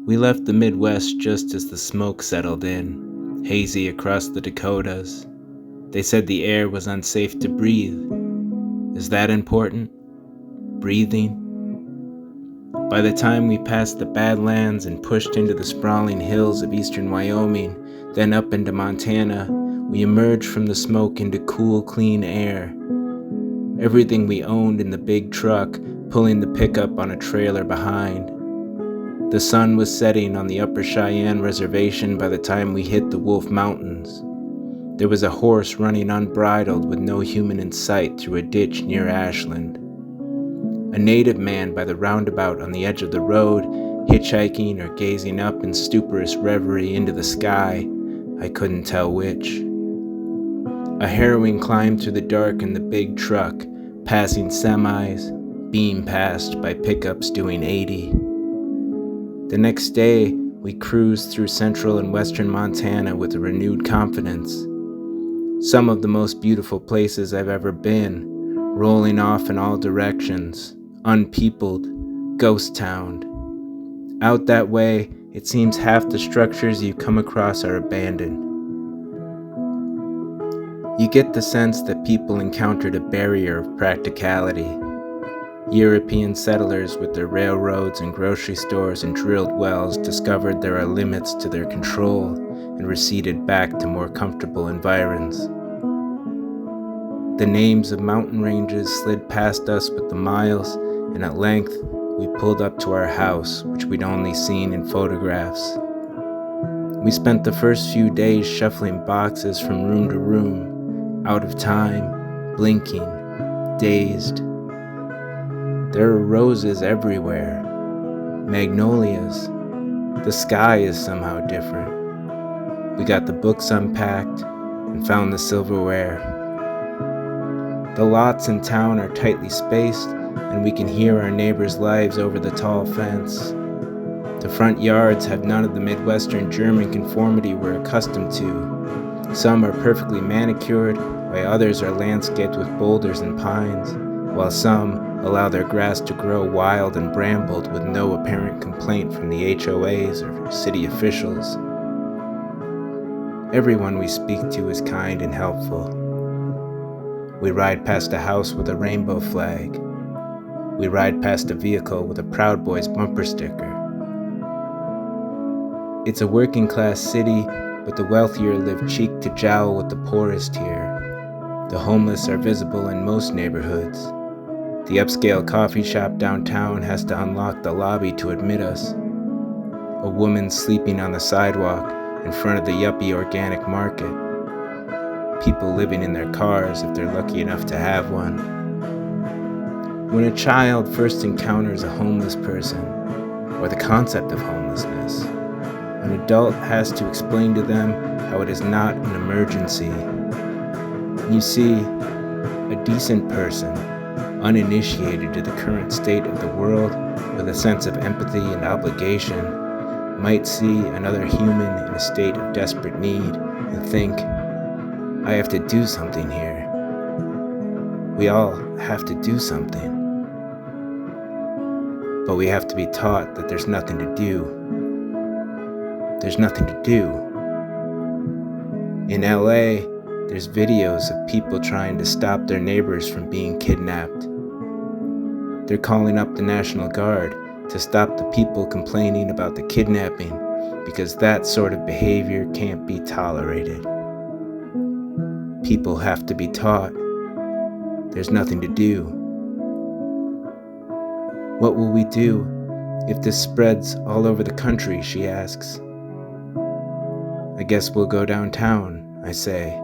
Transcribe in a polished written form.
We left the Midwest just as the smoke settled in, hazy across the Dakotas. They said the air was unsafe to breathe. Is that important? Breathing? By the time we passed the Badlands and pushed into the sprawling hills of eastern Wyoming, then up into Montana, we emerged from the smoke into cool, clean air. Everything we owned in the big truck, pulling the pickup on a trailer behind. The sun was setting on the Upper Cheyenne Reservation by the time we hit the Wolf Mountains. There was a horse running unbridled with no human in sight through a ditch near Ashland. A native man by the roundabout on the edge of the road, hitchhiking or gazing up in stuporous reverie into the sky, I couldn't tell which. A harrowing climb through the dark in the big truck, passing semis, being passed by pickups doing 80. The next day, we cruised through central and western Montana with a renewed confidence. Some of the most beautiful places I've ever been, rolling off in all directions, unpeopled, ghost-towned. Out that way, it seems half the structures you come across are abandoned. You get the sense that people encountered a barrier of practicality. European settlers with their railroads and grocery stores and drilled wells discovered there are limits to their control and receded back to more comfortable environs. The names of mountain ranges slid past us with the miles, and at length we pulled up to our house, which we'd only seen in photographs. We spent the first few days shuffling boxes from room to room, out of time, blinking, dazed. There are roses everywhere, magnolias. The sky is somehow different. We got the books unpacked and found the silverware. The lots in town are tightly spaced, and we can hear our neighbors' lives over the tall fence. The front yards have none of the Midwestern German conformity we're accustomed to. Some are perfectly manicured, while others are landscaped with boulders and pines, while some allow their grass to grow wild and brambled with no apparent complaint from the HOAs or city officials. Everyone we speak to is kind and helpful. We ride past a house with a rainbow flag. We ride past a vehicle with a Proud Boys bumper sticker. It's a working-class city, but the wealthier live cheek to jowl with the poorest here. The homeless are visible in most neighborhoods. The upscale coffee shop downtown has to unlock the lobby to admit us. A woman sleeping on the sidewalk in front of the yuppie organic market. People living in their cars if they're lucky enough to have one. When a child first encounters a homeless person, or the concept of homelessness, an adult has to explain to them how it is not an emergency. You see, a decent person, uninitiated to the current state of the world with a sense of empathy and obligation, might see another human in a state of desperate need and think, I have to do something here. We all have to do something. But we have to be taught that there's nothing to do. There's nothing to do. In LA, there's videos of people trying to stop their neighbors from being kidnapped. They're calling up the National Guard to stop the people complaining about the kidnapping because that sort of behavior can't be tolerated. People have to be taught. There's nothing to do. What will we do if this spreads all over the country, she asks. I guess we'll go downtown, I say.